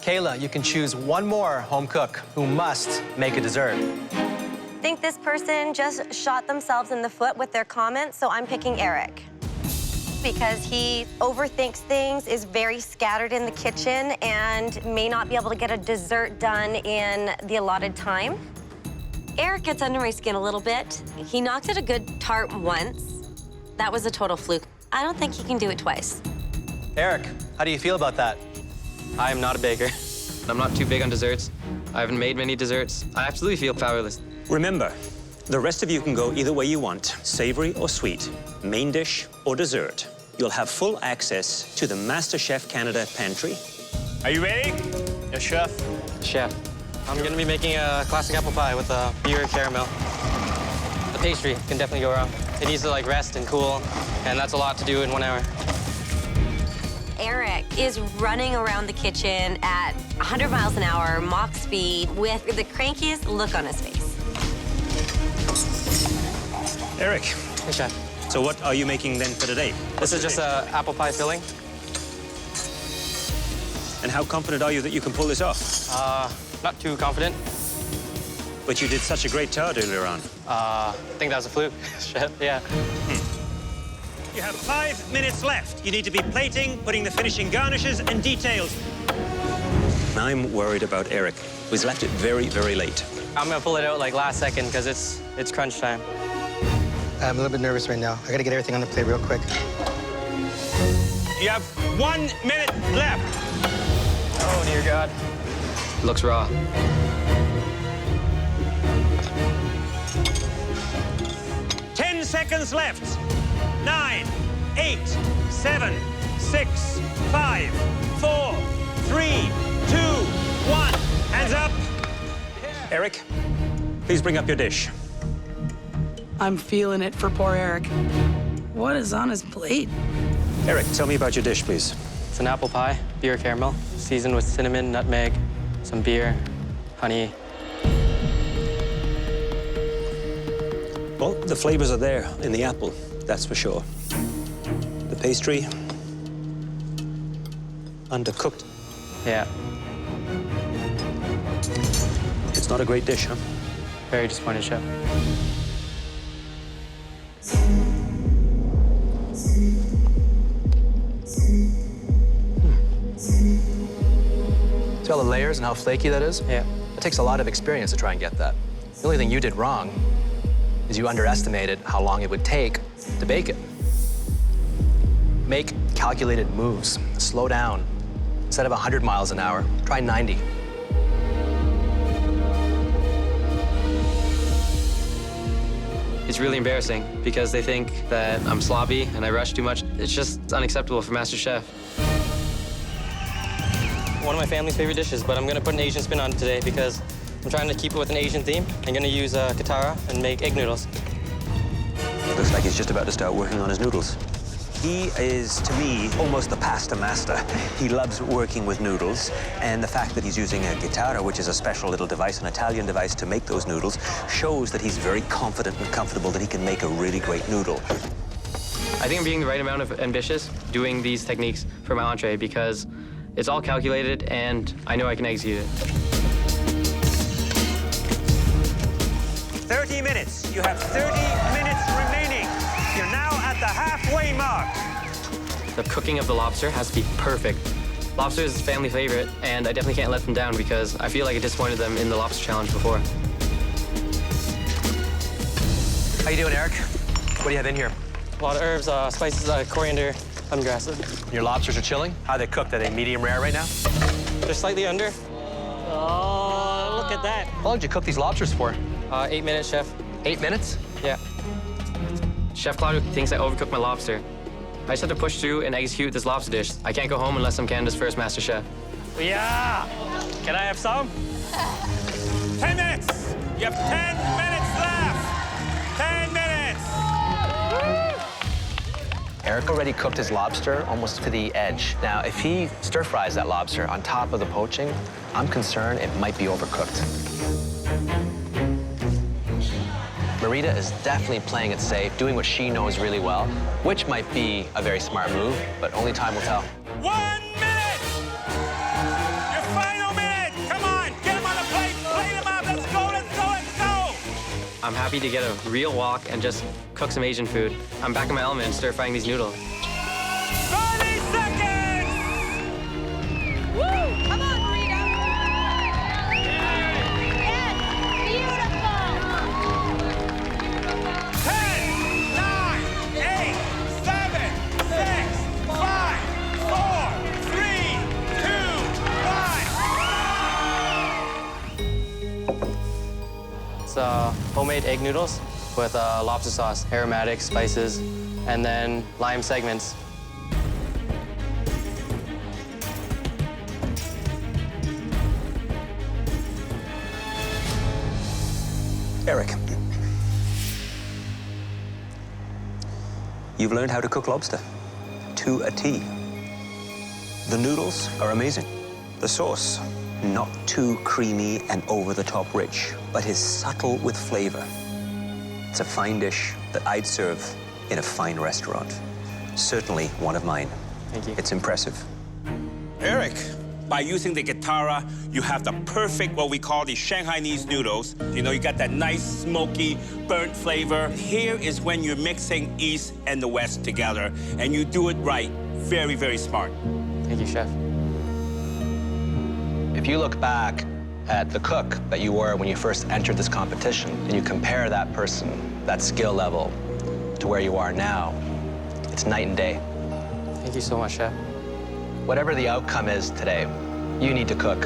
Kayla, you can choose one more home cook who must make a dessert. I think this person just shot themselves in the foot with their comments, so I'm picking Eric. Because he overthinks things, is very scattered in the kitchen, and may not be able to get a dessert done in the allotted time. Eric gets under my skin a little bit. He knocked out a good tart once. That was a total fluke. I don't think he can do it twice. Eric, how do you feel about that? I am not a baker. I'm not too big on desserts. I haven't made many desserts. I absolutely feel powerless. Remember, the rest of you can go either way you want, savory or sweet, main dish or dessert. You'll have full access to the MasterChef Canada pantry. Are you ready? Yes, chef. Chef. I'm gonna be making a classic apple pie with a beer caramel. The pastry can definitely go wrong. It needs to like rest and cool, and that's a lot to do in 1 hour. Eric is running around the kitchen at 100 miles an hour, Mach speed, with the crankiest look on his face. Eric, Hey, chef. so what are you making then for today? This is just a apple pie filling. And how confident are you that you can pull this off? Not too confident. But you did such a great tart earlier on. I think that was a fluke, chef, yeah. You have 5 minutes left. You need to be plating, putting the finishing garnishes and details. I'm worried about Eric, who's left it very, very late. I'm gonna pull it out like last second because it's crunch time. I'm a little bit nervous right now. I gotta get everything on the plate real quick. You have 1 minute left. Oh, dear God. Looks raw. Seconds left. 9, 8, 7, 6, 5, 4, 3, 2, 1. Hands up. Eric, please bring up your dish. I'm feeling it for poor Eric. What is on his plate? Eric, tell me about your dish, please. It's an apple pie, beer caramel, seasoned with cinnamon, nutmeg, some beer, honey. Well, the flavors are there in the apple, that's for sure. The pastry, undercooked. Yeah, It's not a great dish, huh? very disappointed, chef. See all the layers and how flaky that is? Yeah. It takes a lot of experience to try and get that. The only thing you did wrong is you underestimated how long it would take to bake it. Make calculated moves. Slow down. Instead of 100 miles an hour, try 90. It's really embarrassing because they think that I'm sloppy and I rush too much. It's just unacceptable for MasterChef. One of my family's favorite dishes, but I'm gonna put an Asian spin on it today because I'm trying to keep it with an Asian theme. I'm gonna use katara and make egg noodles. Looks like he's just about to start working on his noodles. He is, to me, almost the pasta master. He loves working with noodles, and the fact that he's using a katara, which is a special little device, an Italian device to make those noodles, shows that he's very confident and comfortable that he can make a really great noodle. I think I'm being the right amount of ambitious doing these techniques for my entree because it's all calculated and I know I can execute it. 30 minutes. You have 30 minutes remaining. You're now at the halfway mark. The cooking of the lobster has to be perfect. Lobster is a family favorite, and I definitely can't let them down because I feel like I disappointed them in the lobster challenge before. How you doing, Eric? What do you have in here? A lot of herbs, spices, coriander, lemongrass. Your lobsters are chilling? How are they cooked? Are they medium rare right now? They're slightly under. Oh, look at that. How long did you cook these lobsters for? 8 minutes, chef. 8 minutes? Yeah. Chef Claudio thinks I overcooked my lobster. I just have to push through and execute this lobster dish. I can't go home unless I'm Canada's first master chef. Yeah. Can I have some? 10 minutes. You have 10 minutes left. 10 minutes. Eric already cooked his lobster almost to the edge. Now, if he stir-fries that lobster on top of the poaching, I'm concerned it might be overcooked. Marita is definitely playing it safe, doing what she knows really well, which might be a very smart move, but only time will tell. 1 minute. Your final I'm happy to get a real walk and just cook some Asian food. I'm back in my element stir-frying these noodles. 30 seconds! Woo! Come on, Freedom! Yes! Beautiful! 10, 9, 8, 7, 6, 5, 4, 3, 2, 1. It's homemade egg noodles with lobster sauce, aromatics, spices, and then lime segments. Eric, you've learned how to cook lobster to a T. The noodles are amazing. The sauce, not too creamy and over-the-top rich, but is subtle with flavor. It's a fine dish that I'd serve in a fine restaurant. Certainly one of mine. Thank you. It's impressive. Eric, by using the guitarra, you have the perfect, what we call the Shanghainese noodles. You know, you got that nice, smoky, burnt flavor. Here is when you're mixing East and the West together, and you do it right. Very, very smart. Thank you, Chef. If you look back at the cook that you were when you first entered this competition, and you compare that person, that skill level, to where you are now, it's night and day. Thank you so much, Chef. Whatever the outcome is today, you need to cook.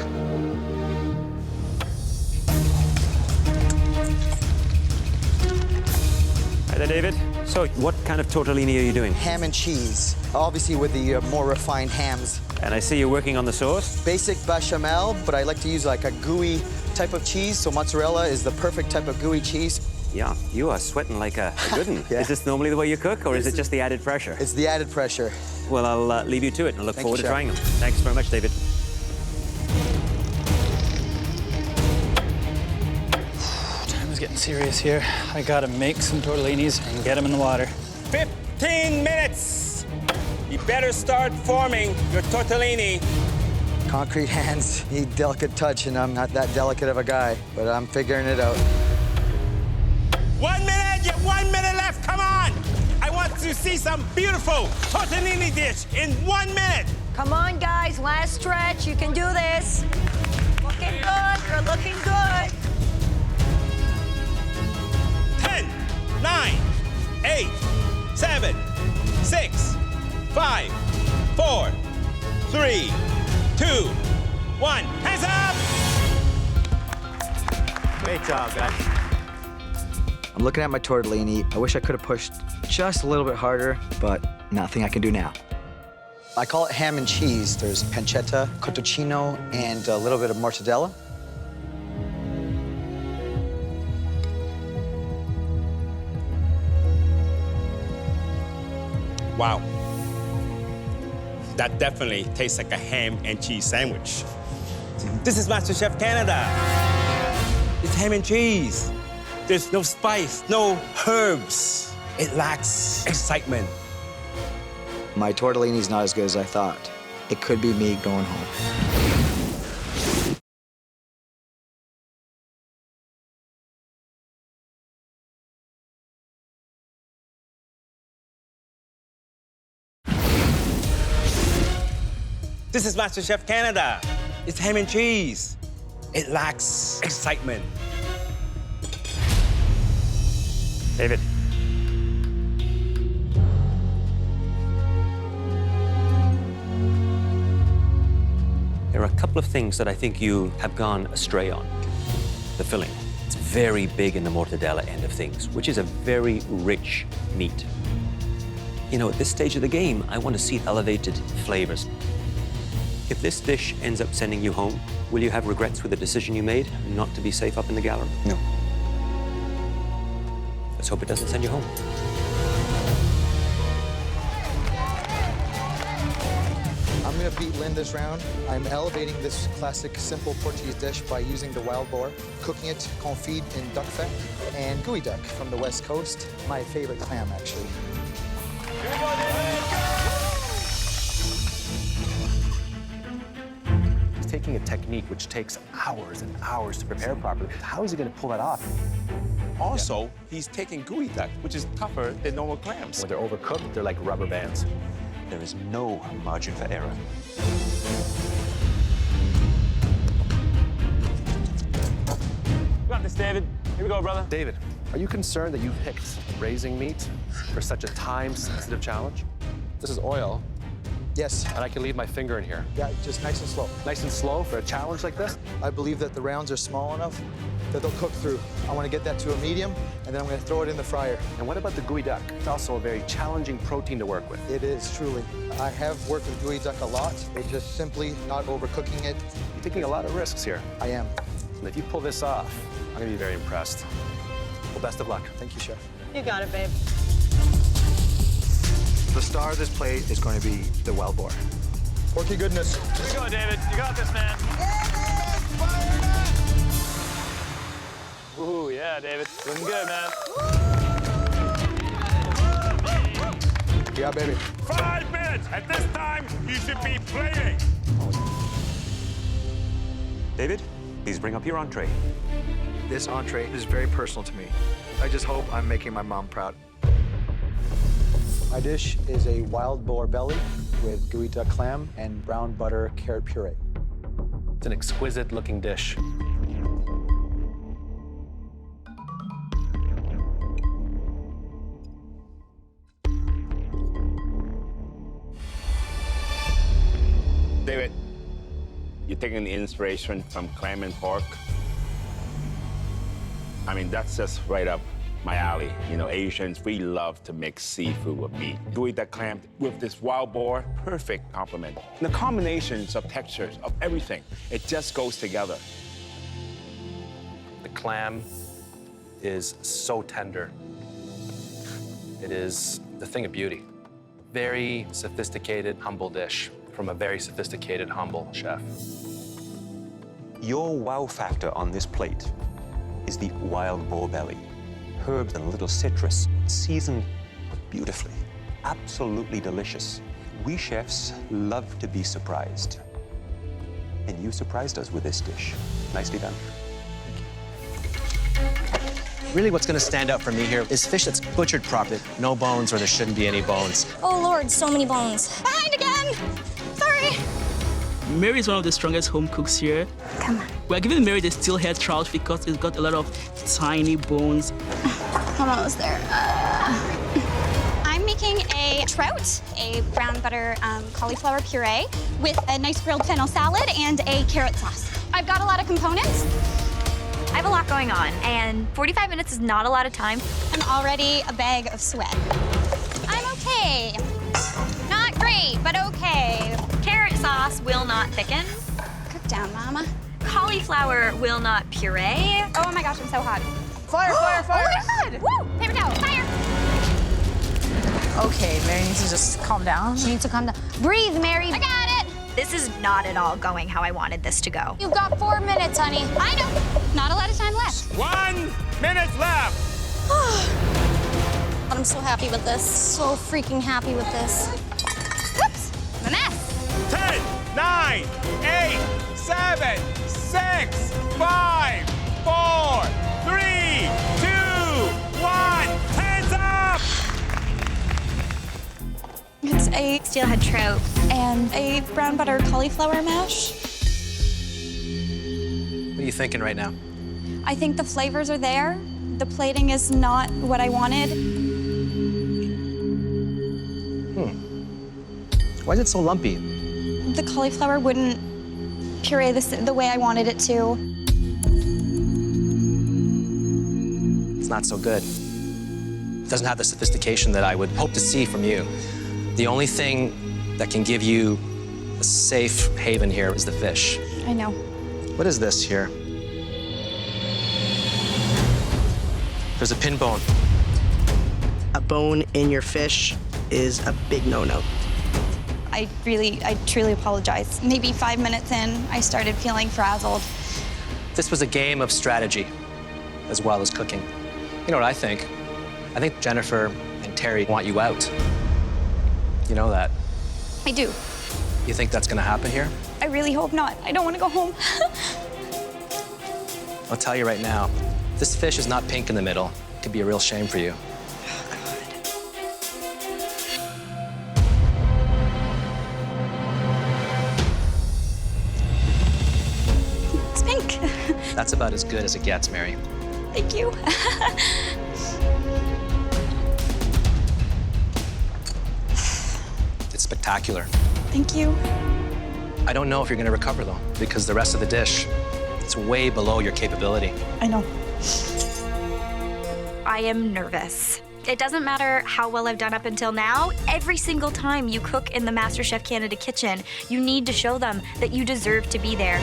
Hi there, David. So, what kind of tortellini are you doing? Ham and cheese, obviously with the more refined hams. And I see you're working on the sauce. Basic bechamel, but I like to use like a gooey type of cheese, so mozzarella is the perfect type of gooey cheese. Yeah, you are sweating like a good one. Yeah. Is this normally the way you cook, or is it just the added pressure? It's the added pressure. Well, I'll leave you to it and look Thank forward you, to Chef. trying them. Thanks very much, David. Time's getting serious here. I gotta make some tortellinis and get them in the water. 15 minutes. You better start forming your tortellini. Concrete hands need delicate touch, and I'm not that delicate of a guy, but I'm figuring it out. 1 minute, you have 1 minute left, come on! I want to see some beautiful tortellini dish in 1 minute. Come on, guys, last stretch. You can do this. Looking good. You're looking good. 10, 9, 8, 7, 6, 5, 4, 3, 2, 1. Hands up! Great job, guys. I'm looking at my tortellini. I wish I could have pushed just a little bit harder, but nothing I can do now. I call it ham and cheese. There's pancetta, cotocino, and a little bit of mortadella. Wow. That definitely tastes like a ham and cheese sandwich. This is MasterChef Canada. It's ham and cheese. There's no spice, no herbs. It lacks excitement. My tortellini's not as good as I thought. It could be me going home. This is MasterChef Canada. It's ham and cheese. It lacks excitement. David. There are a couple of things that I think you have gone astray on. The filling. It's very big in the mortadella end of things, which is a very rich meat. You know, at this stage of the game, I want to see elevated flavors. If this dish ends up sending you home, will you have regrets with the decision you made not to be safe up in the gallery? No. Let's hope it doesn't send you home. I'm gonna beat Lynn this round. I'm elevating this classic, simple Portuguese dish by using the wild boar, cooking it confit in duck fat, and gooey duck from the West Coast. My favorite clam, actually. Just take taking a technique which takes hours and hours to prepare properly. How is he going to pull that off? Also, he's taking gooey duck, which is tougher than normal clams. When they're overcooked, they're like rubber bands. There is no margin for error. You got this, David. Here we go, brother. David, are you concerned that you picked raising meat for such a time-sensitive challenge? This is oil, Yes. and I can leave my finger in here. Yeah, just nice and slow. Nice and slow for a challenge like this? I believe that the rounds are small enough that they'll cook through. I want to get that to a medium, and then I'm going to throw it in the fryer. And what about the gooey duck? It's also a very challenging protein to work with. It is, truly. I have worked with gooey duck a lot. It's just simply not overcooking it. You're taking a lot of risks here. I am. And if you pull this off, I'm going to be very impressed. Well, best of luck. Thank you, Chef. You got it, babe. The star of this plate is going to be the wild boar. Porky goodness. Here we go, David. You got this, man. Ooh, yeah, David. Looking good, man. Yeah, baby. 5 minutes. At this time, you should be plating. David, please bring up your entree. This entree is very personal to me. I just hope I'm making my mom proud. My dish is a wild boar belly with gooey duck clam and brown butter carrot puree. It's an exquisite-looking dish. David, you're taking the inspiration from clam and pork. I mean, that's just right up my alley. You know, Asians, we love to mix seafood with meat. Gooey duck clam with this wild boar, perfect complement. The combinations of textures, of everything, it just goes together. The clam is so tender. It is the thing of beauty. Very sophisticated, humble dish from a very sophisticated, humble chef. Your wow factor on this plate is the wild boar belly. Herbs and a little citrus, seasoned beautifully. Absolutely delicious. We chefs love to be surprised. And you surprised us with this dish. Nicely done. Really, what's going to stand out for me here is fish that's butchered properly. No bones, or there shouldn't be any bones. Oh, Lord, so many bones. Behind again! Sorry. Mary is one of the strongest home cooks here. Come on. We're giving Mary the steelhead trout because it's got a lot of tiny bones. Almost there. I'm making a trout, a brown butter cauliflower puree with a nice grilled fennel salad and a carrot sauce. I've got a lot of components. I have a lot going on, and 45 minutes is not a lot of time. I'm already a bag of sweat. I'm okay. Not great, but okay. Carrot sauce will not thicken. Cook down, Mama. Cauliflower will not puree. Oh my gosh, I'm so hot. Fire, fire, fire! Oh my God! Woo! Paper towel, fire! Okay, Mary needs to just calm down. She needs to calm down. Breathe, Mary. I got it. This is not at all going how I wanted this to go. You've got 4 minutes, honey. I know. Not a lot of time left. 1 minute left. But I'm so happy with this. So freaking happy with this. Whoops! I'm a mess. 10, 9, 8, 7, 6, 5, 4, 3, 2, 1. Hands up! It's a Steelhead trout. and a brown butter cauliflower mash. What are you thinking right now? I think the flavors are there. The plating is not what I wanted. Why is it so lumpy? The cauliflower wouldn't puree the way I wanted it to. It's not so good. It doesn't have the sophistication that I would hope to see from you. The only thing that can give you a safe haven here is the fish. I know. What is this here? There's a pin bone. A bone in your fish is a big no-no. I truly apologize. Maybe 5 minutes in, I started feeling frazzled. This was a game of strategy as well as cooking. You know what I think? I think Jennifer and Terry want you out. You know that. I do. You think that's gonna happen here? I really hope not. I don't want to go home. I'll tell you right now, this fish is not pink in the middle. It could be a real shame for you. It's pink. That's about as good as it gets, Mary. Thank you. It's spectacular. Thank you. I don't know if you're gonna recover though, because the rest of the dish, it's way below your capability. I know. I am nervous. It doesn't matter how well I've done up until now. Every single time you cook in the MasterChef Canada kitchen, you need to show them that you deserve to be there.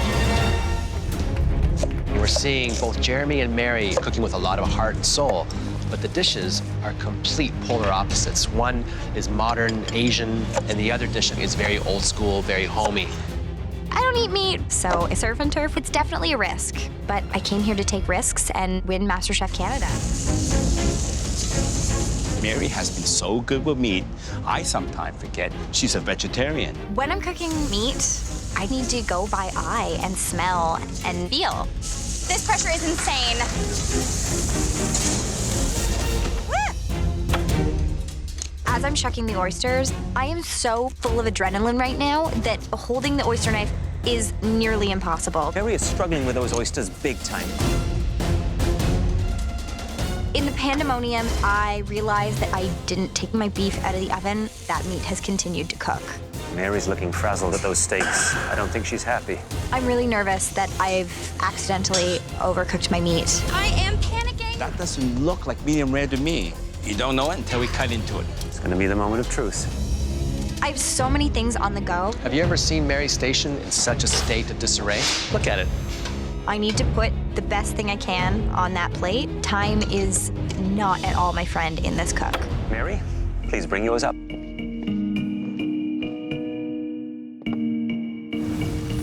We're seeing both Jeremy and Mary cooking with a lot of heart and soul, but the dishes are complete polar opposites. One is modern Asian, and the other dish is very old school, very homey. I don't eat meat, so surf and turf, it's definitely a risk. But I came here to take risks and win MasterChef Canada. Mary has been so good with meat, I sometimes forget she's a vegetarian. When I'm cooking meat, I need to go by eye and smell and feel. This pressure is insane. As I'm shucking the oysters, I am so full of adrenaline right now that holding the oyster knife is nearly impossible. Mary is struggling with those oysters big time. In the pandemonium, I realized that I didn't take my beef out of the oven. That meat has continued to cook. Mary's looking frazzled at those steaks. I don't think she's happy. I'm really nervous that I've accidentally overcooked my meat. I am panicking. That doesn't look like medium rare to me. You don't know it until we cut into it. It's gonna be the moment of truth. I have so many things on the go. Have you ever seen Mary Station in such a state of disarray? Look at it. I need to put the best thing I can on that plate. Time is not at all my friend in this cook. Mary, please bring yours up.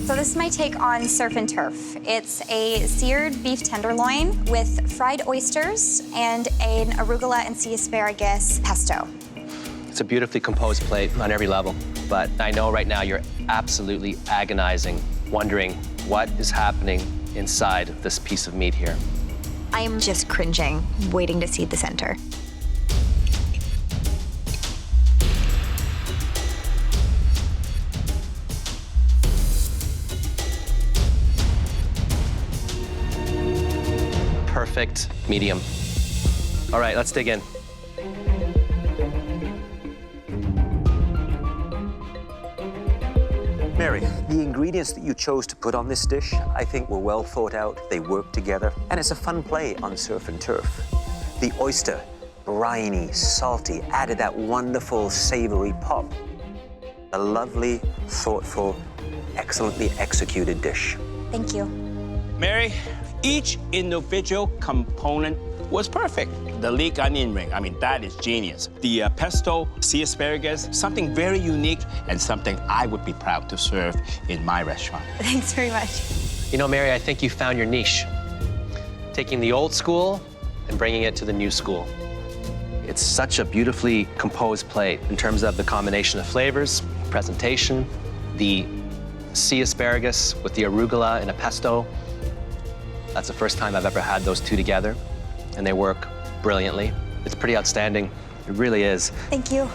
So this is my take on surf and turf. It's a seared beef tenderloin with fried oysters and an arugula and sea asparagus pesto. It's a beautifully composed plate on every level, but I know right now you're absolutely agonizing, wondering what is happening inside of this piece of meat here. I am just cringing, waiting to see the center. Perfect medium. All right, let's dig in. Mary, the ingredients that you chose to put on this dish, I think were well thought out. They work together, and it's a fun play on surf and turf. The oyster, briny, salty, added that wonderful savory pop. A lovely, thoughtful, excellently executed dish. Thank you. Mary, each individual component was perfect. The leek onion ring, I mean, that is genius. The pesto, sea asparagus, something very unique and something I would be proud to serve in my restaurant. Thanks very much. You know, Mary, I think you found your niche. Taking the old school and bringing it to the new school. It's such a beautifully composed plate in terms of the combination of flavors, presentation, the sea asparagus with the arugula and a pesto. That's the first time I've ever had those two together, and they work brilliantly. It's pretty outstanding. It really is. Thank you.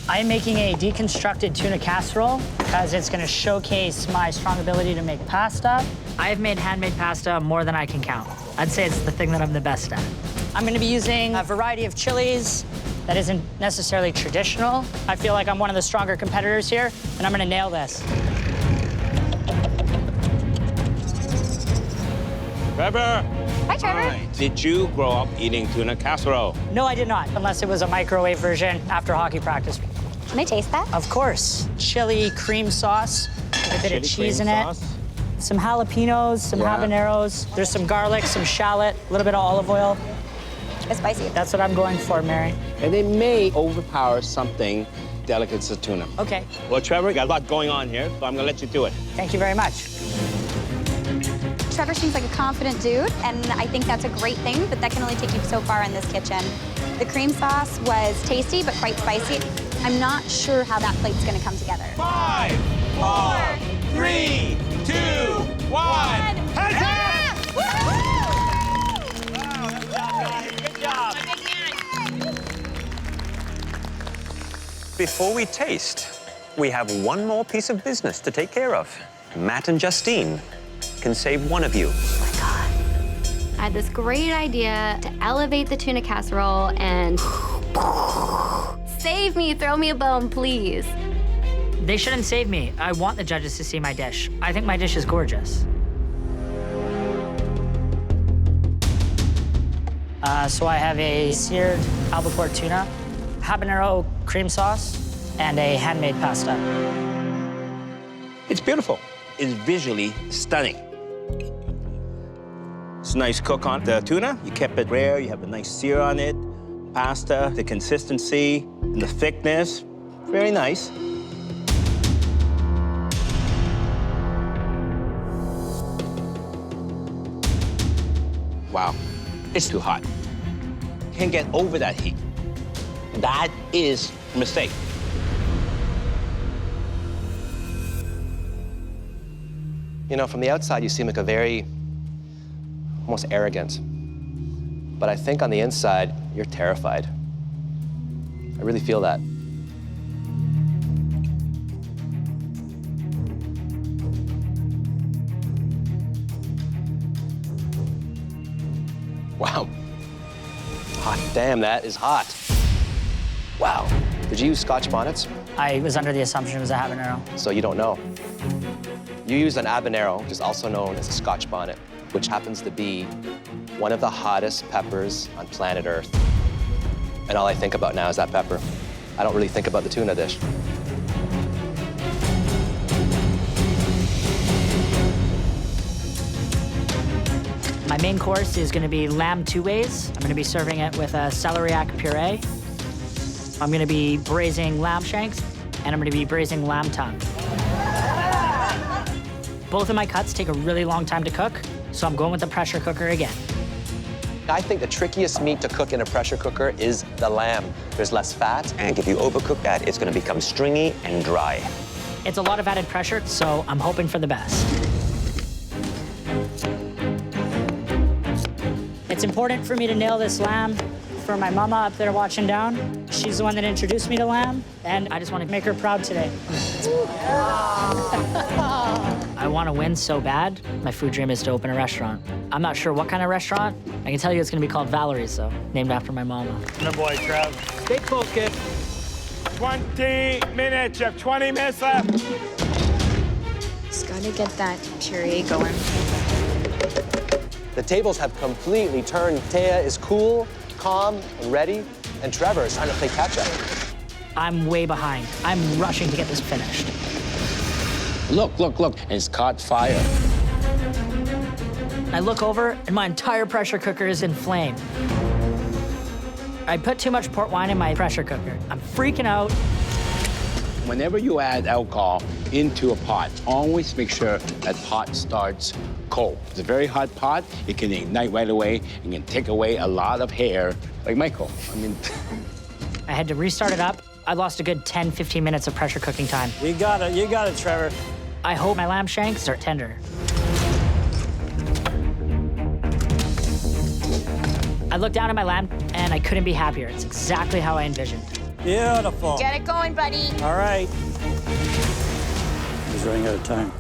I'm making a deconstructed tuna casserole because it's going to showcase my strong ability to make pasta. I've made handmade pasta more than I can count. I'd say it's the thing that I'm the best at. I'm going to be using a variety of chilies that isn't necessarily traditional. I feel like I'm one of the stronger competitors here, and I'm going to nail this. Trevor. Hi, Trevor. Hi. Did you grow up eating tuna casserole? No, I did not, unless it was a microwave version after hockey practice. Can I taste that? Of course. Chili cream sauce with a bit of cheese in it. Some jalapenos, some habaneros. There's some garlic, some shallot, a little bit of olive oil. It's spicy. That's what I'm going for, Mary. And they may overpower something delicate as tuna. Okay. Well, Trevor, you got a lot going on here, so I'm gonna let you do it. Thank you very much. Trevor seems like a confident dude, and I think that's a great thing, but that can only take you so far in this kitchen. The cream sauce was tasty, but quite spicy. I'm not sure how that plate's gonna come together. 5, 4, 3, 2, 1. Heads up! Wow, good job, guys. Good job. My big man. Before we taste, we have one more piece of business to take care of. Matt and Justine can save one of you. I had this great idea to elevate the tuna casserole and save me, throw me a bone, please. They shouldn't save me. I want the judges to see my dish. I think my dish is gorgeous. So I have a seared albacore tuna, habanero cream sauce, and a handmade pasta. It's beautiful. It's visually stunning. It's a nice cook on the tuna. You kept it rare. You have a nice sear on it. Pasta, the consistency and the thickness, very nice. Wow, it's too hot. Can't get over that heat. That is a mistake. You know, from the outside, you seem like a very, almost arrogant. But I think on the inside, you're terrified. I really feel that. Wow. Hot damn, that is hot. Wow. Did you use Scotch bonnets? I was under the assumption it was a habanero. So you don't know. You used an habanero, which is also known as a Scotch bonnet, which happens to be one of the hottest peppers on planet Earth. And all I think about now is that pepper. I don't really think about the tuna dish. My main course is gonna be lamb two ways. I'm gonna be serving it with a celeriac puree. I'm gonna be braising lamb shanks, and I'm gonna be braising lamb tongue. Both of my cuts take a really long time to cook, so I'm going with the pressure cooker again. I think the trickiest meat to cook in a pressure cooker is the lamb. There's less fat. And if you overcook that, it's gonna become stringy and dry. It's a lot of added pressure, so I'm hoping for the best. It's important for me to nail this lamb for my mama up there watching down. She's the one that introduced me to lamb, and I just want to make her proud today. I want to win so bad. My food dream is to open a restaurant. I'm not sure what kind of restaurant. I can tell you it's going to be called Valerie's, though, named after my mama. Good boy, Trev. Stay focused. 20 minutes. You have 20 minutes left. Just gotta get that puree going. The tables have completely turned. Taya is cool, calm, and ready, and Trevor is trying to play catch-up. I'm way behind. I'm rushing to get this finished. Look, look, look, and it's caught fire. I look over, and my entire pressure cooker is in flame. I put too much port wine in my pressure cooker. I'm freaking out. Whenever you add alcohol into a pot, always make sure that pot starts cold. It's a very hot pot. It can ignite right away and can take away a lot of hair, like Michael. I mean, I had to restart it up. I lost a good 10, 15 minutes of pressure cooking time. You got it, Trevor. I hope my lamb shanks are tender. I looked down at my lamb, and I couldn't be happier. It's exactly how I envisioned. Beautiful. Get it going, buddy. All right. He's running out of time.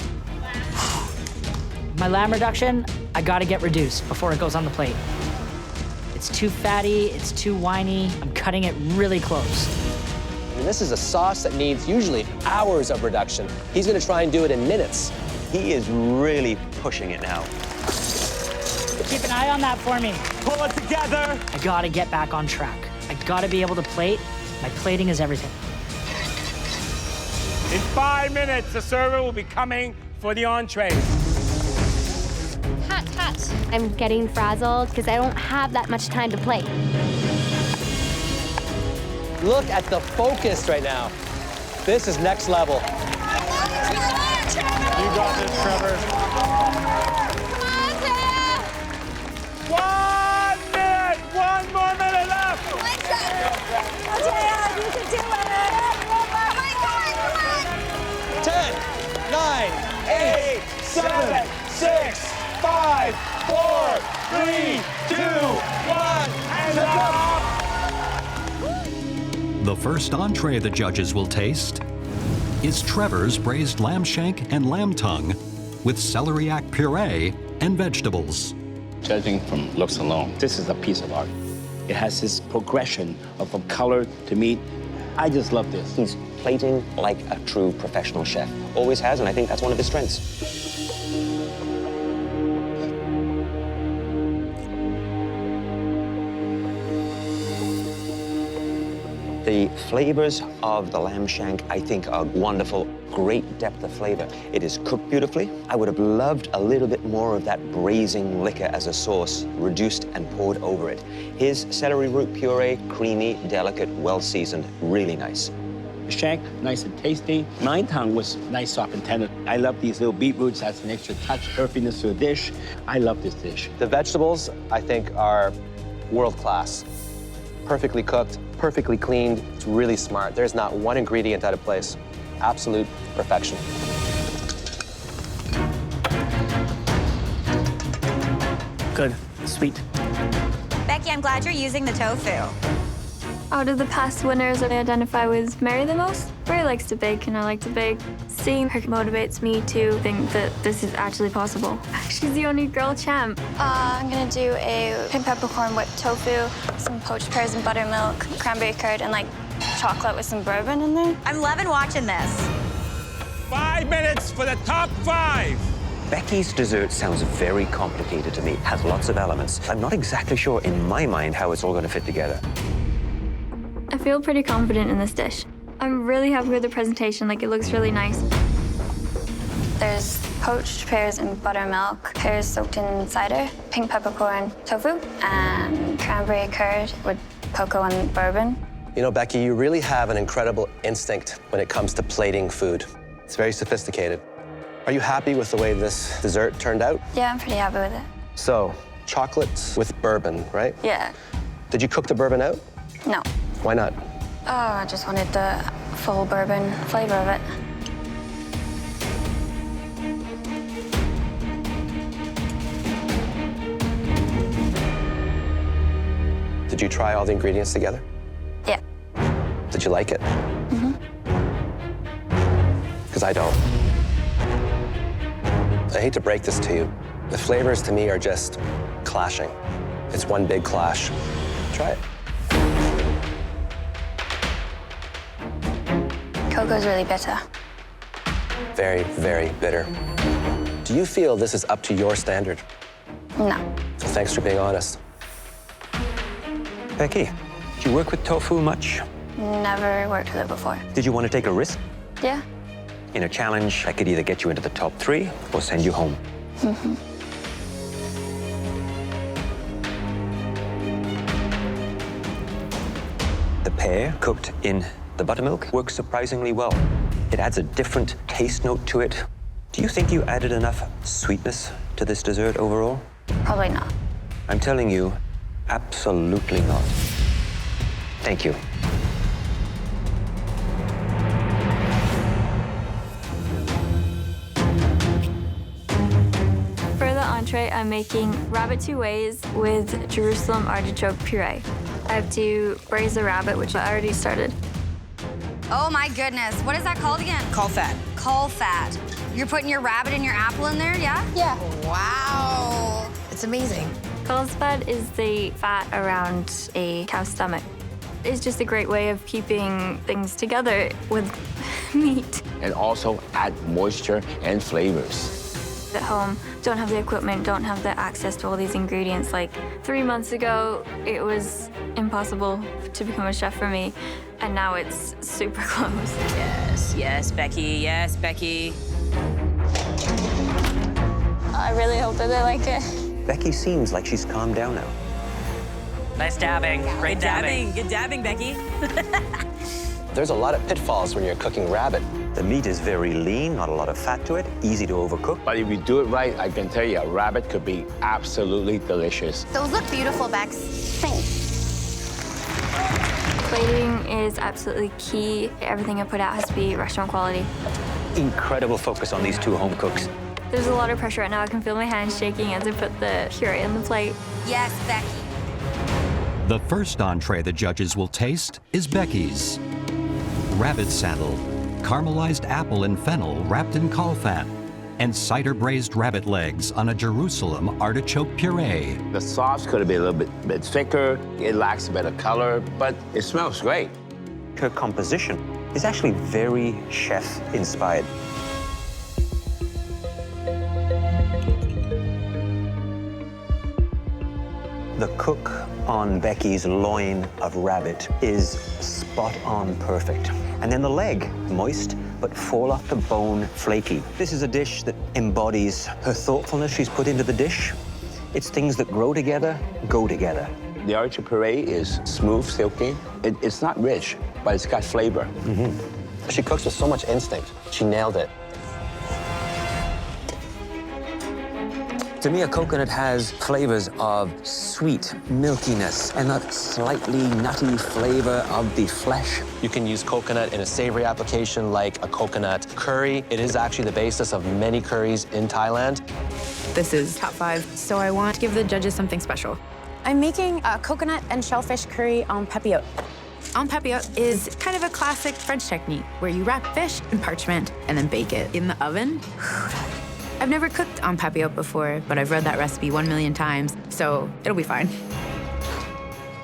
My lamb reduction, I gotta get reduced before it goes on the plate. It's too fatty, it's too winey. I'm cutting it really close. And this is a sauce that needs usually hours of reduction. He's gonna try and do it in minutes. He is really pushing it now. Keep an eye on that for me. Pull it together. I gotta get back on track. I gotta be able to plate. My plating is everything. In 5 minutes, the server will be coming for the entree. Hot, hot. I'm getting frazzled because I don't have that much time to play. Look at the focus right now. This is next level. You got this, Trevor. 1 minute! 1 more minute left! Taya, you can do it! first entree the judges will taste is Trevor's braised lamb shank and lamb tongue with celeriac puree and vegetables. Judging from looks alone, this is a piece of art. It has this progression from color to meat. I just love this. He's plating like a true professional chef. Always has, and I think that's one of his strengths. The flavors of the lamb shank, I think, are wonderful. Great depth of flavor. It is cooked beautifully. I would have loved a little bit more of that braising liquor as a sauce, reduced and poured over it. His celery root puree, creamy, delicate, well-seasoned, really nice. The shank, nice and tasty. My tongue was nice, soft, and tender. I love these little beetroots. That's an extra touch, earthiness to a dish. I love this dish. The vegetables, I think, are world-class. Perfectly cooked, perfectly cleaned. It's really smart. There's not one ingredient out of place. Absolute perfection. Good, sweet. Becky, I'm glad you're using the tofu. Out of the past winners, I identify with Mary the most. Mary likes to bake, and I like to bake. Seeing her motivates me to think that this is actually possible. She's the only girl champ. I'm gonna do a pink peppercorn with tofu, some poached pears and buttermilk, cranberry curd, and like chocolate with some bourbon in there. I'm loving watching this. 5 minutes for the top 5. Becky's dessert sounds very complicated to me. It has lots of elements. I'm not exactly sure in my mind how it's all going to fit together. I feel pretty confident in this dish. I'm really happy with the presentation, like it looks really nice. There's poached pears and buttermilk, pears soaked in cider, pink peppercorn, tofu, and cranberry curd with cocoa and bourbon. You know, Becky, you really have an incredible instinct when it comes to plating food. It's very sophisticated. Are you happy with the way this dessert turned out? Yeah, I'm pretty happy with it. So, chocolate with bourbon, right? Yeah. Did you cook the bourbon out? No. Why not? Oh, I just wanted the full bourbon flavor of it. Did you try all the ingredients together? Yeah. Did you like it? Mm-hmm. Because I don't. I hate to break this to you. The flavors to me are just clashing. It's one big clash. Try it. Cocoa's really bitter. Very, very bitter. Do you feel this is up to your standard? No. So thanks for being honest. Becky, do you work with tofu much? Never worked with it before. Did you want to take a risk? Yeah. In a challenge that could either get you into the top 3 or send you home. Mm-hmm. The pear cooked in the buttermilk works surprisingly well. It adds a different taste note to it. Do you think you added enough sweetness to this dessert overall? Probably not. I'm telling you, absolutely not. Thank you. For the entree, I'm making rabbit two ways with Jerusalem artichoke puree. I have to braise the rabbit, which I already started. Oh my goodness, what is that called again? Caul fat. Caul fat. You're putting your rabbit and your apple in there, yeah? Yeah. Wow. It's amazing. Caul fat is the fat around a cow's stomach. It's just a great way of keeping things together with meat. And also add moisture and flavors. At home, don't have the equipment, don't have the access to all these ingredients. Like 3 months ago, it was impossible to become a chef for me, and now it's super close. Yes, yes, Becky, yes, Becky. I really hope that they like it. Becky seems like she's calmed down now. Nice dabbing. Great dabbing. Good dabbing, Becky. There's a lot of pitfalls when you're cooking rabbit. The meat is very lean, not a lot of fat to it, easy to overcook. But if you do it right, I can tell you, a rabbit could be absolutely delicious. Those look beautiful, Bex. Thanks. Plating is absolutely key. Everything I put out has to be restaurant quality. Incredible focus on these 2 home cooks. There's a lot of pressure right now. I can feel my hands shaking as I put the puree on the plate. Yes, Becky. The first entree the judges will taste is Becky's. rabbit saddle, caramelized apple and fennel wrapped in caul fat, and cider braised rabbit legs on a Jerusalem artichoke puree. The sauce could have been a little bit thicker. It lacks a bit of color, but it smells great. Her composition is actually very chef-inspired. The cook on Becky's loin of rabbit is spot on perfect. And then the leg, moist, but fall off the bone flaky. This is a dish that embodies her thoughtfulness she's put into the dish. It's things that grow together, go together. The artichoke puree is smooth, silky. It's not rich, but it's got flavor. She cooks with so much instinct. She nailed it. To me, a coconut has flavors of sweet milkiness and that slightly nutty flavor of the flesh. You can use coconut in a savory application like a coconut curry. It is actually the basis of many curries in Thailand. This is top 5, so I want to give the judges something special. I'm making a coconut and shellfish curry en papillote. En papillote is kind of a classic French technique where you wrap fish in parchment and then bake it in the oven. I've never cooked en papillote before, but I've read that recipe 1 million times, so it'll be fine.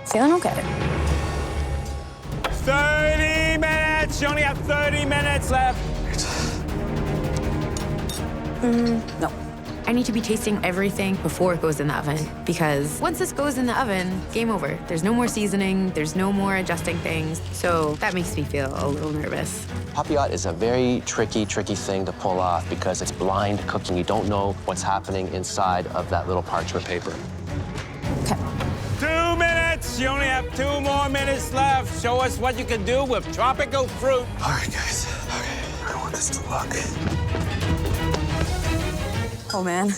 Feeling okay. 30 minutes! You only have 30 minutes left. No. I need to be tasting everything before it goes in the oven, because once this goes in the oven, game over. There's no more seasoning, there's no more adjusting things, so that makes me feel a little nervous. Papillote is a very tricky thing to pull off because it's blind cooking. You don't know what's happening inside of that little parchment paper. Okay. 2 minutes! You only have 2 more minutes left. Show us what you can do with tropical fruit. All right, guys. Okay, I want this to look. Oh, man.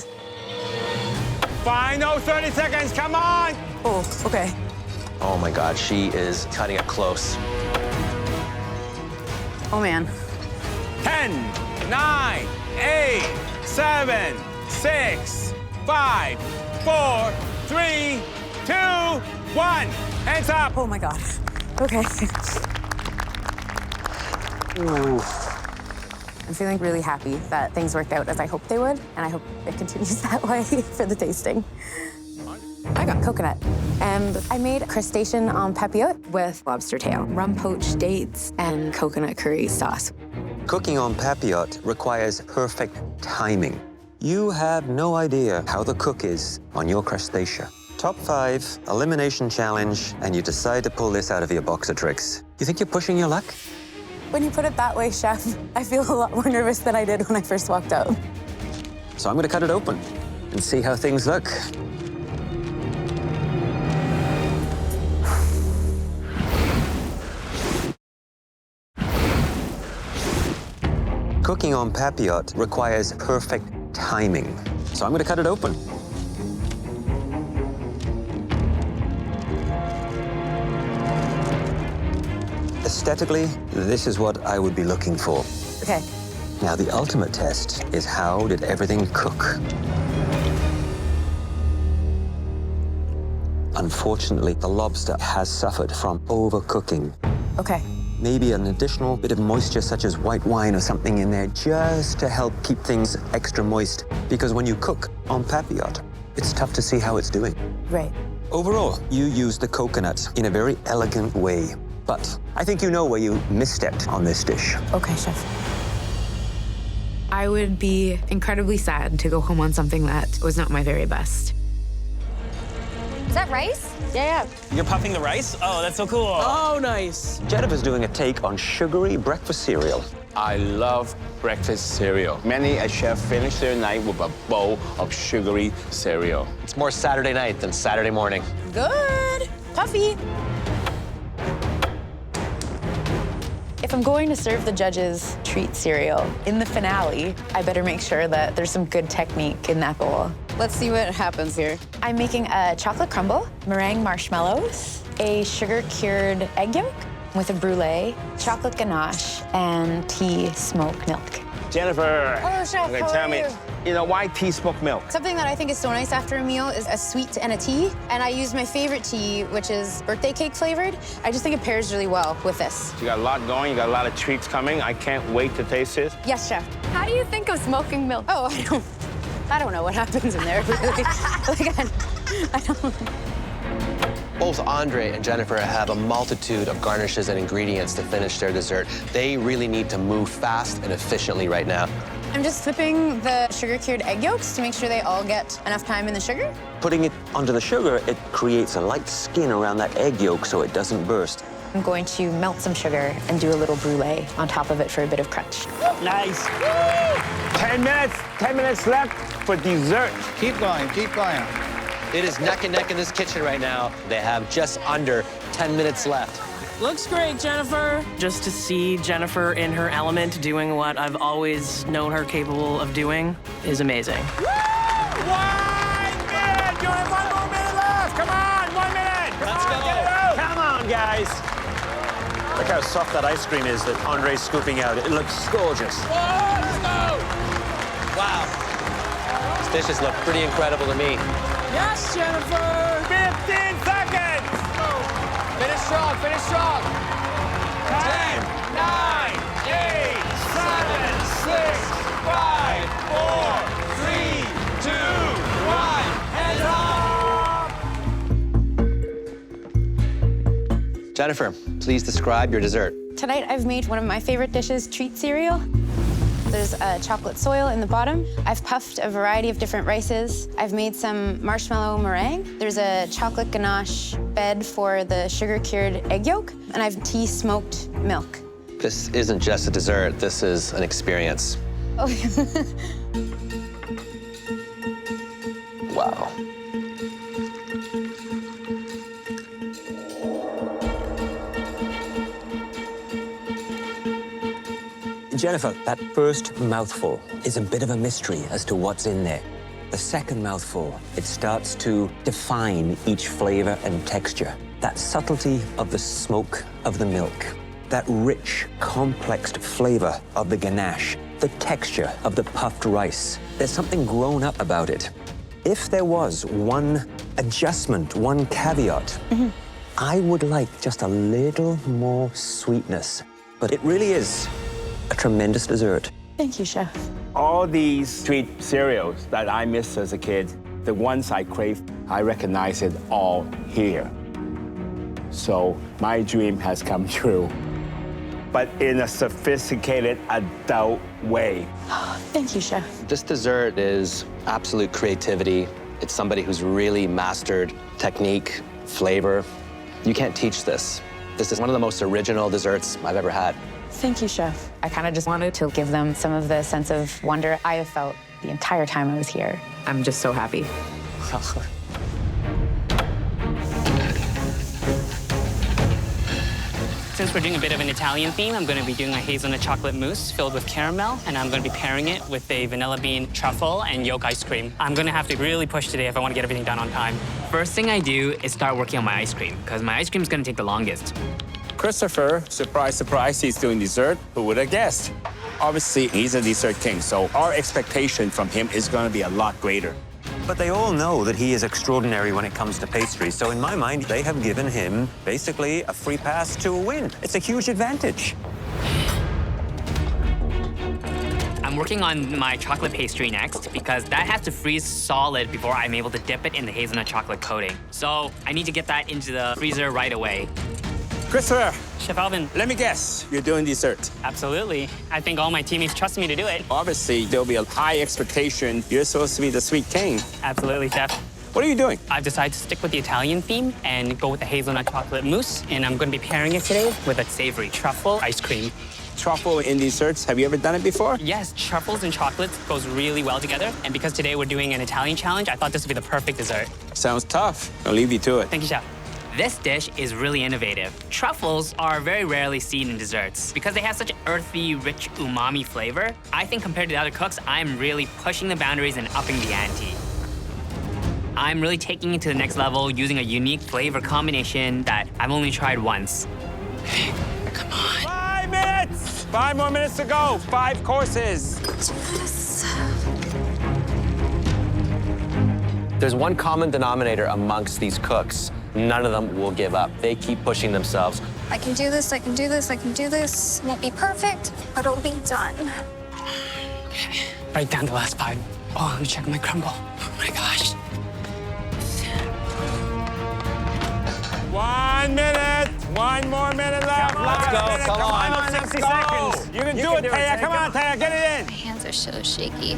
Final 30 seconds, come on! Oh, okay. Oh my God, she is cutting it close. Oh, man. 10, 9, 8, 7, 6, 5, 4, 3, 2, 1. Hands up. Oh, my God. Okay. Ooh. I'm feeling really happy that things worked out as I hoped they would, and I hope it continues that way for the tasting. I got coconut, and I made crustacean en papillote with lobster tail, rum poached dates, and coconut curry sauce. Cooking en papillote requires perfect timing. You have no idea how the cook is on your crustacea. Top 5, elimination challenge, and you decide to pull this out of your box of tricks. You think you're pushing your luck? When you put it that way, Chef, I feel a lot more nervous than I did when I first walked out. So I'm gonna cut it open and see how things look. Cooking en papillote requires perfect timing. So I'm gonna cut it open. Aesthetically, this is what I would be looking for. Okay. Now, the ultimate test is how did everything cook? Unfortunately, the lobster has suffered from overcooking. Okay. Maybe an additional bit of moisture, such as white wine or something in there, just to help keep things extra moist. Because when you cook en papillote, it's tough to see how it's doing. Right. Overall, you used the coconut in a very elegant way. But I think you know where you misstepped on this dish. Okay, Chef. I would be incredibly sad to go home on something that was not my very best. Is that rice? Yeah. You're puffing the rice? Oh, that's so cool. Oh, nice. Jennifer's doing a take on sugary breakfast cereal. I love breakfast cereal. Many a chef finish their night with a bowl of sugary cereal. It's more Saturday night than Saturday morning. Good. Puffy. If I'm going to serve the judges treat cereal in the finale, I better make sure that there's some good technique in that bowl. Let's see what happens here. I'm making a chocolate crumble, meringue marshmallows, a sugar-cured egg yolk with a brulee, chocolate ganache, and tea smoked milk. Jennifer. Hello, Chef. Okay, How tell are me, you? why tea smoked milk? Something that I think is so nice after a meal is a sweet and a tea. And I use my favorite tea, which is birthday cake flavored. I just think it pairs really well with this. You got a lot going, you got a lot of treats coming. I can't wait to taste this. Yes, Chef. How do you think of smoking milk? Oh, I don't know what happens in there, really. I don't. Both Andre and Jennifer have a multitude of garnishes and ingredients to finish their dessert. They really need to move fast and efficiently right now. I'm just flipping the sugar-cured egg yolks to make sure they all get enough time in the sugar. Putting it onto the sugar, it creates a light skin around that egg yolk so it doesn't burst. I'm going to melt some sugar and do a little brulee on top of it for a bit of crunch. Nice. 10 minutes left for dessert. Keep going, keep going. It is neck and neck in this kitchen right now. They have just under 10 minutes left. Looks great, Jennifer. Just to see Jennifer in her element doing what I've always known her capable of doing is amazing. 1 minute! You have 1 more minute left! Come on, 1 minute! Let's go! Come on, guys! Look how soft that ice cream is that Andre's scooping out. It looks gorgeous. Let's go! Wow. These dishes look pretty incredible to me. Yes, Jennifer! 15 seconds! Finish strong, finish strong. 10, 9, 8, 7, 6, 5, 4, 3, 2, 1, hands up! Jennifer, please describe your dessert. Tonight, I've made one of my favorite dishes, treat cereal. There's a chocolate soil in the bottom. I've puffed a variety of different rices. I've made some marshmallow meringue. There's a chocolate ganache bed for the sugar-cured egg yolk. And I've tea-smoked milk. This isn't just a dessert, this is an experience. Oh. Wow. Jennifer, that first mouthful is a bit of a mystery as to what's in there. The second mouthful, it starts to define each flavor and texture. That subtlety of the smoke of the milk, that rich, complex flavor of the ganache, the texture of the puffed rice. There's something grown up about it. If there was one adjustment, one caveat, I would like just a little more sweetness. But it really is a tremendous dessert. Thank you, Chef. All these treat cereals that I missed as a kid, the ones I crave, I recognize it all here. So my dream has come true, but in a sophisticated adult way. Thank you, Chef. This dessert is absolute creativity. It's somebody who's really mastered technique, flavor. You can't teach this. This is one of the most original desserts I've ever had. Thank you, Chef. I kind of just wanted to give them some of the sense of wonder I have felt the entire time I was here. I'm just so happy. Since we're doing a bit of an Italian theme, I'm going to be doing a hazelnut chocolate mousse filled with caramel, and I'm going to be pairing it with a vanilla bean truffle and yolk ice cream. I'm going to have to really push today if I want to get everything done on time. First thing I do is start working on my ice cream, because my ice cream is going to take the longest. Christopher, surprise, surprise, he's doing dessert. Who would have guessed? Obviously, he's a dessert king, so our expectation from him is going to be a lot greater. But they all know that he is extraordinary when it comes to pastry, so in my mind, they have given him basically a free pass to a win. It's a huge advantage. I'm working on my chocolate pastry next because that has to freeze solid before I'm able to dip it in the hazelnut chocolate coating. So I need to get that into the freezer right away. Christopher. Chef Alvin. Let me guess, you're doing dessert. Absolutely. I think all my teammates trust me to do it. Obviously, there'll be a high expectation. You're supposed to be the sweet king. Absolutely, Chef. What are you doing? I've decided to stick with the Italian theme and go with the hazelnut chocolate mousse, and I'm going to be pairing it today with a savory truffle ice cream. Truffle in desserts, have you ever done it before? Yes, truffles and chocolates goes really well together, and because today we're doing an Italian challenge, I thought this would be the perfect dessert. Sounds tough. I'll leave you to it. Thank you, Chef. This dish is really innovative. Truffles are very rarely seen in desserts. Because they have such earthy, rich umami flavor, I think compared to the other cooks, I'm really pushing the boundaries and upping the ante. I'm really taking it to the next level using a unique flavor combination that I've only tried once. Come on. 5 minutes! 5 more minutes to go. 5 courses. There's one common denominator amongst these cooks. None of them will give up. They keep pushing themselves. I can do this, I can do this, I can do this. Won't be perfect, but it'll be done. Okay, right down to the last 5. Oh, let me check my crumble. Oh my gosh. 1 minute. 1 more minute left. Let's go. Come on. Final 60 seconds. You can do it, Taya. Come on, Taya. Get it in. My hands are so shaky.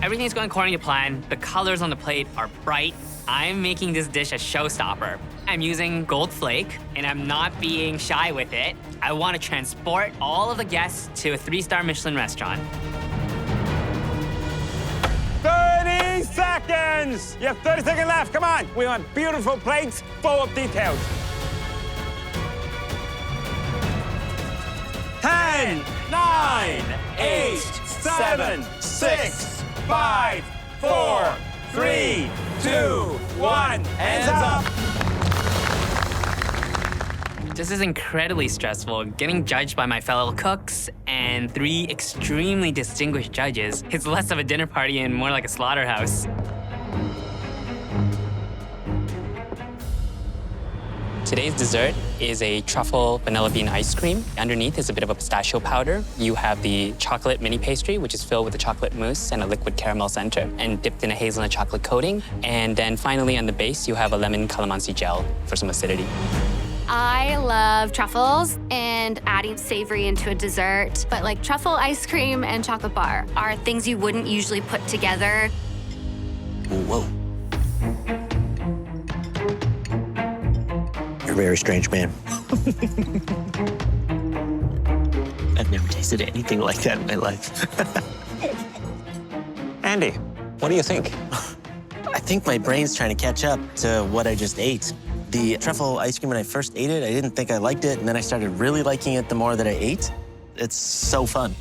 Everything's going according to plan. The colors on the plate are bright. I'm making this dish a showstopper. I'm using gold flake, and I'm not being shy with it. I want to transport all of the guests to a 3-star Michelin restaurant. 30 seconds. You have 30 seconds left. Come on. We want beautiful plates full of details. 10, 9, 8, 7, 6, 5, 4, 3, 2, 1. Hands up. This is incredibly stressful. Getting judged by my fellow cooks and 3 extremely distinguished judges. It's less of a dinner party and more like a slaughterhouse. Today's dessert is a truffle vanilla bean ice cream. Underneath is a bit of a pistachio powder. You have the chocolate mini pastry, which is filled with a chocolate mousse and a liquid caramel center, and dipped in a hazelnut chocolate coating. And then finally on the base, you have a lemon calamansi gel for some acidity. I love truffles and adding savory into a dessert, but like truffle ice cream and chocolate bar are things you wouldn't usually put together. Whoa. You're a very strange man. I've never tasted anything like that in my life. Andy, what do you think? I think my brain's trying to catch up to what I just ate. The truffle ice cream, when I first ate it, I didn't think I liked it, and then I started really liking it the more that I ate. It's so fun.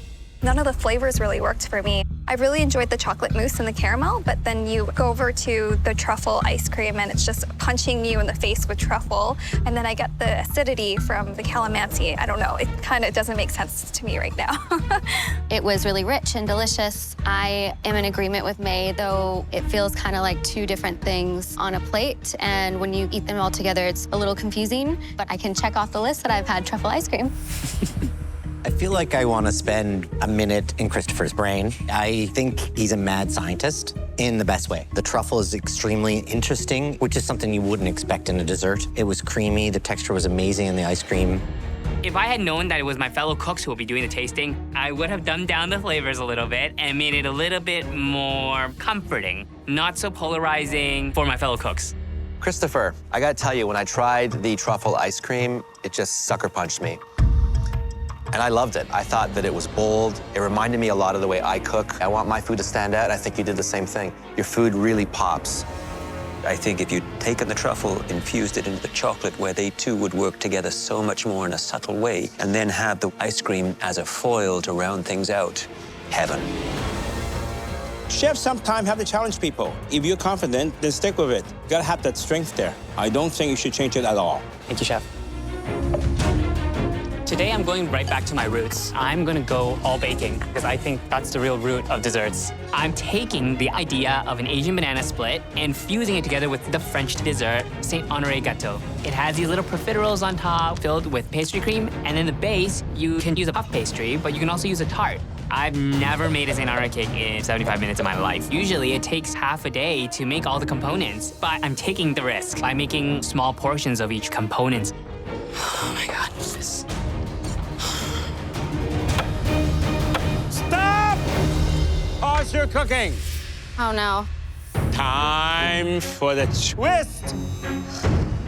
None of the flavors really worked for me. I really enjoyed the chocolate mousse and the caramel, but then you go over to the truffle ice cream and it's just punching you in the face with truffle. And then I get the acidity from the calamansi. I don't know, it kind of doesn't make sense to me right now. It was really rich and delicious. I am in agreement with May, though it feels kind of like 2 different things on a plate. And when you eat them all together, it's a little confusing, but I can check off the list that I've had truffle ice cream. I feel like I want to spend a minute in Christopher's brain. I think he's a mad scientist in the best way. The truffle is extremely interesting, which is something you wouldn't expect in a dessert. It was creamy, the texture was amazing in the ice cream. If I had known that it was my fellow cooks who would be doing the tasting, I would have dumbed down the flavors a little bit and made it a little bit more comforting, not so polarizing for my fellow cooks. Christopher, I gotta tell you, when I tried the truffle ice cream, it just sucker punched me. And I loved it. I thought that it was bold. It reminded me a lot of the way I cook. I want my food to stand out. I think you did the same thing. Your food really pops. I think if you'd taken the truffle, infused it into the chocolate, where they two would work together so much more in a subtle way, and then have the ice cream as a foil to round things out, heaven. Chefs sometimes have to challenge people. If you're confident, then stick with it. You gotta have that strength there. I don't think you should change it at all. Thank you, Chef. Today, I'm going right back to my roots. I'm gonna go all baking because I think that's the real root of desserts. I'm taking the idea of an Asian banana split and fusing it together with the French dessert, Saint Honoré gâteau. It has these little profiteroles on top filled with pastry cream, and in the base, you can use a puff pastry, but you can also use a tart. I've never made a Saint Honoré cake in 75 minutes of my life. Usually, it takes half a day to make all the components, but I'm taking the risk by making small portions of each component. Oh my God, what's this? Stop! Pause your cooking. Oh, no. Time for the twist.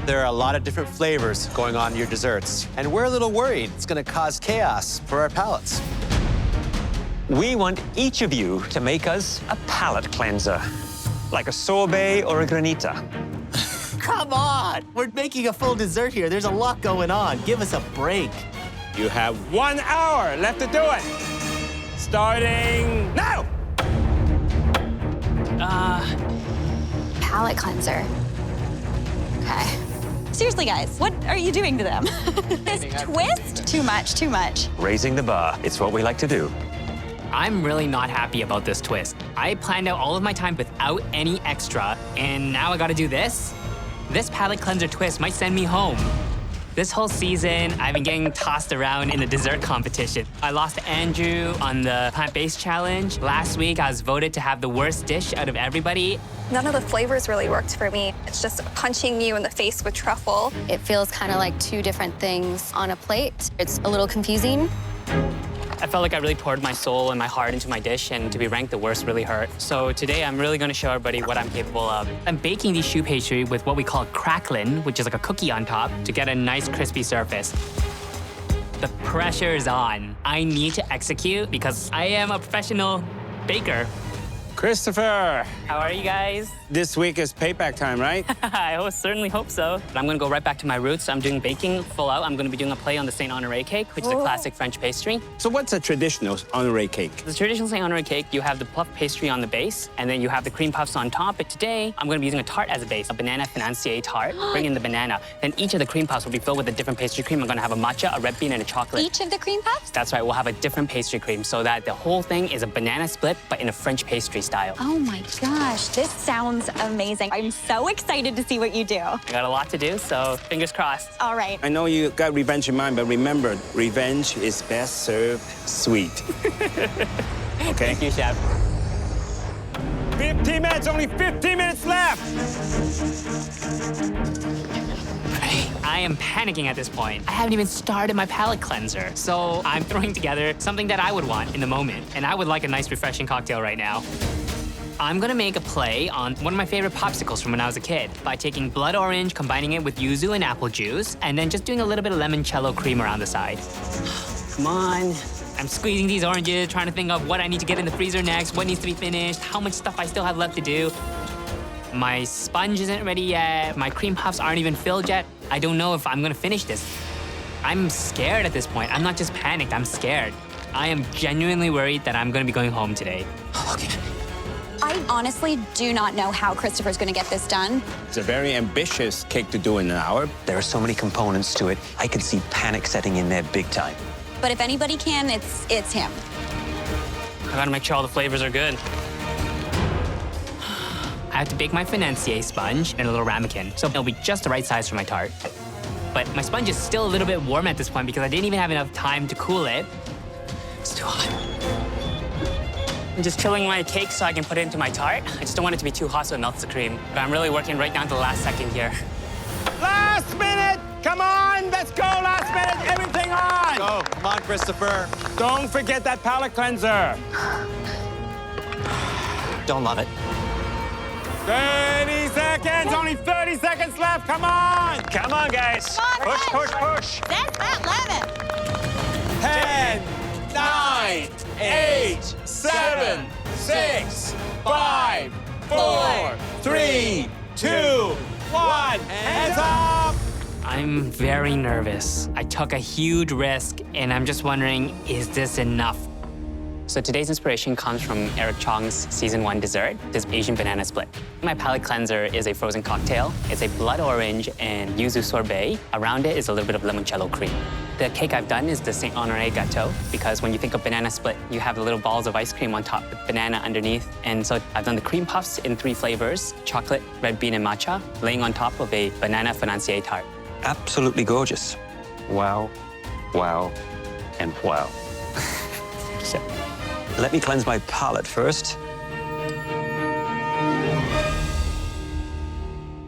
There are a lot of different flavors going on in your desserts, and we're a little worried it's gonna cause chaos for our palates. We want each of you to make us a palate cleanser, like a sorbet or a granita. Come on! We're making a full dessert here. There's a lot going on. Give us a break. You have 1 hour left to do it. Starting now! Palate cleanser. Okay. Seriously, guys, what are you doing to them? This twist? Too much, too much. Raising the bar. It's what we like to do. I'm really not happy about this twist. I planned out all of my time without any extra, and now I gotta do this? This palate cleanser twist might send me home. This whole season, I've been getting tossed around in the dessert competition. I lost to Andrew on the plant-based challenge. Last week, I was voted to have the worst dish out of everybody. None of the flavors really worked for me. It's just punching you in the face with truffle. It feels kind of like two different things on a plate. It's a little confusing. I felt like I really poured my soul and my heart into my dish, and to be ranked the worst really hurt. So today, I'm really gonna show everybody what I'm capable of. I'm baking the choux pastry with what we call crackling, which is like a cookie on top, to get a nice crispy surface. The pressure is on. I need to execute because I am a professional baker. Christopher! How are you guys? This week is payback time, right? I certainly hope so. But I'm gonna go right back to my roots. I'm doing baking full out. I'm gonna be doing a play on the Saint Honoré cake, which is a classic French pastry. So what's a traditional honoré cake? The traditional Saint Honoré cake, you have the puff pastry on the base, and then you have the cream puffs on top. But today, I'm gonna be using a tart as a base, a banana financier tart. Bring in the banana. Then each of the cream puffs will be filled with a different pastry cream. I'm gonna have a matcha, a red bean, and a chocolate. Each of the cream puffs? That's right, we'll have a different pastry cream so that the whole thing is a banana split, but in a French pastry style. Oh my gosh, this sounds amazing. I'm so excited to see what you do. I got a lot to do, so fingers crossed. All right. I know you got revenge in mind, but remember, revenge is best served sweet. Okay? Thank you, Chef. 15 minutes, only 15 minutes left! I am panicking at this point. I haven't even started my palate cleanser. So I'm throwing together something that I would want in the moment. And I would like a nice, refreshing cocktail right now. I'm gonna make a play on one of my favorite popsicles from when I was a kid by taking blood orange, combining it with yuzu and apple juice, and then just doing a little bit of limoncello cream around the side. Come on. I'm squeezing these oranges, trying to think of what I need to get in the freezer next, what needs to be finished, how much stuff I still have left to do. My sponge isn't ready yet. My cream puffs aren't even filled yet. I don't know if I'm gonna finish this. I'm scared at this point. I'm not just panicked, I'm scared. I am genuinely worried that I'm gonna be going home today. Okay. I honestly do not know how Christopher's gonna get this done. It's a very ambitious cake to do in an hour. There are so many components to it. I could see panic setting in there big time. But if anybody can, it's him. I gotta make sure all the flavors are good. I have to bake my financier sponge in a little ramekin, so it'll be just the right size for my tart. But my sponge is still a little bit warm at this point because I didn't even have enough time to cool it. It's too hot. I'm just chilling my cake so I can put it into my tart. I just don't want it to be too hot so it melts the cream. But I'm really working right down to the last second here. Last minute! Come on, let's go, last minute, everything on! Go, come on, Christopher. Don't forget that palate cleanser. Don't love it. 30 seconds, only 30 seconds left, come on! Come on, guys. Come on, Push. That's that 10, 9, 8, 7, 6, 5, 4, 3, 2, 1, hands up! I'm very nervous. I took a huge risk, and I'm just wondering, is this enough? So today's inspiration comes from Eric Chong's Season 1 dessert, this Asian banana split. My palate cleanser is a frozen cocktail. It's a blood orange and yuzu sorbet. Around it is a little bit of limoncello cream. The cake I've done is the Saint Honoré gâteau, because when you think of banana split, you have the little balls of ice cream on top with banana underneath. And so I've done the cream puffs in 3 flavors, chocolate, red bean, and matcha, laying on top of a banana financier tart. Absolutely gorgeous. Wow, wow, and wow. Let me cleanse my palate first.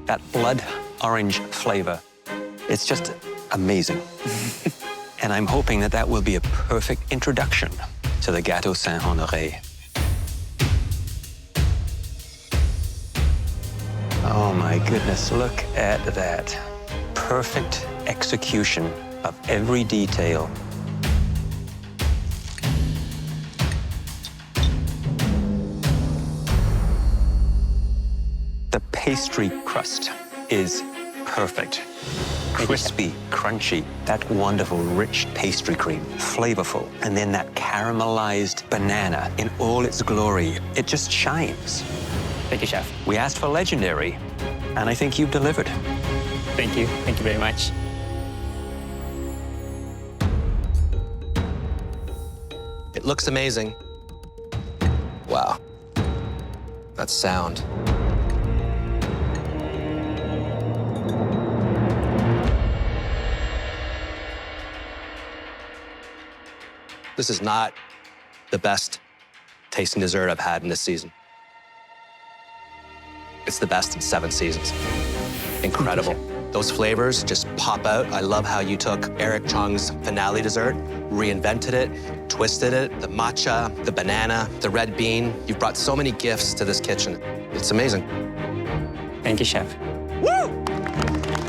That blood orange flavor, it's just amazing. And I'm hoping that that will be a perfect introduction to the Gâteau Saint Honoré. Oh my goodness, look at that. Perfect execution of every detail. The pastry crust is perfect. Crispy, crunchy, that wonderful, rich pastry cream, flavorful, and then that caramelized banana in all its glory. It just shines. Thank you, Chef. We asked for legendary, and I think you've delivered. Thank you. Thank you very much. It looks amazing. Wow. That sound. This is not the best tasting dessert I've had in this season. It's the best in 7 seasons. Incredible. Those flavors just pop out. I love how you took Eric Chung's finale dessert, reinvented it, twisted it, the matcha, the banana, the red bean. You've brought so many gifts to this kitchen. It's amazing. Thank you, Chef. Woo!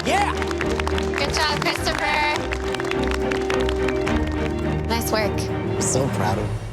Yeah! Good job, Christopher. Nice work. I'm so proud of him.